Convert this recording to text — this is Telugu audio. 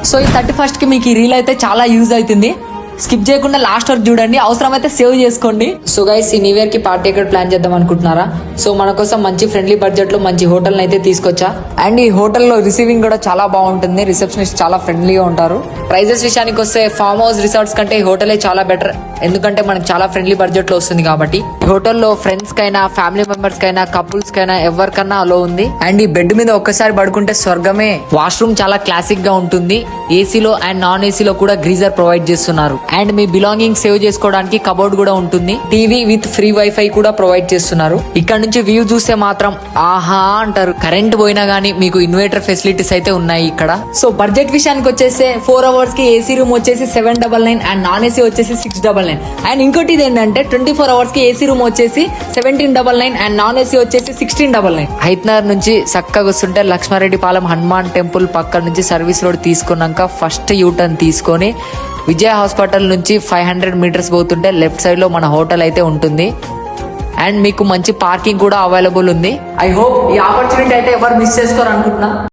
సో ఈ 31st కి మీకు ఈ రీల్ అయితే చాలా యూజ్ అవుతుంది. స్కిప్ చేయకుండా లాస్ట్ వరకు చూడండి, అవసరమైతే సేవ్ చేసుకోండి. సో గైస్, ఈ న్యూ ఇయర్ కి పార్టీ ఎక్కడ ప్లాన్ చేద్దాం అనుకుంటున్నారా? సో మన కోసం మంచి ఫ్రెండ్లీ బడ్జెట్ లో మంచి హోటల్ అయితే తీసుకొచ్చా. అండ్ ఈ హోటల్లో రిసీవింగ్ కూడా చాలా బాగుంటుంది, రిసెప్షనిస్ట్ చాలా ఫ్రెండ్లీగా ఉంటారు. ప్రైజెస్ విషయానికి వస్తే ఫామ్ హౌస్ రిసార్ట్స్ కంటే ఈ హోటలే చాలా బెటర్, ఎందుకంటే మనకు చాలా ఫ్రెండ్లీ బడ్జెట్ లో వస్తుంది కాబట్టి. ఈ హోటల్లో ఫ్రెండ్స్ కైనా ఫ్యామిలీ మెంబర్స్ కైనా కపుల్స్ కైనా ఎవరికన్నా అలో ఉంది. అండ్ ఈ బెడ్ మీద ఒక్కసారి పడుకుంటే స్వర్గమే. వాష్రూమ్ చాలా క్లాసిక్ గా ఉంటుంది. ఏసీలో అండ్ నాన్ ఏసీలో కూడా గ్రీజర్ ప్రొవైడ్ చేస్తున్నారు. అండ్ మీ బిలాంగింగ్ సేవ్ చేసుకోవడానికి కబోర్డ్ కూడా ఉంటుంది. టీవీ విత్ ఫ్రీ వైఫై కూడా ప్రొవైడ్ చేస్తున్నారు. ఇక్కడ నుంచి వ్యూ చూస్తే మాత్రం ఆహా అంటారు. కరెంట్ పోయినా గానీ మీకు ఇన్వర్టర్ ఫెసిలిటీస్ అయితే ఉన్నాయి ఇక్కడ. సో బడ్జెట్ విషయానికి వచ్చేసి 4 hours కి ఏసీ రూమ్ వచ్చేసి 799 అండ్ నాన్ ఏసీ వచ్చేసి 699. అండ్ ఇంకోటి ఇది ఏంటంటే 24 hours కి ఏసీ రూమ్ వచ్చేసి 1799 అండ్ నాన్ ఏసీ వచ్చేసి 1699. హైత్నగర్ నుంచి చక్కగా వస్తుంటే లక్ష్మారెడ్డిపాలెం హనుమాన్ టెంపుల్ పక్క నుంచి సర్వీస్ రోడ్ తీసుకున్నాక ఫస్ట్ యూటర్న్ తీసుకొని విజయ హాస్పిటల్ నుంచి 500 meters పోతుంటే లెఫ్ట్ సైడ్ లో మన హోటల్ అయితే ఉంటుంది. అండ్ మీకు మంచి పార్కింగ్ కూడా అవైలబుల్ ఉంది. ఐ హోప్ ఈ ఆపర్చునిటీ అయితే ఎవరు మిస్ చేసుకోరు అనుకుంటున్నా.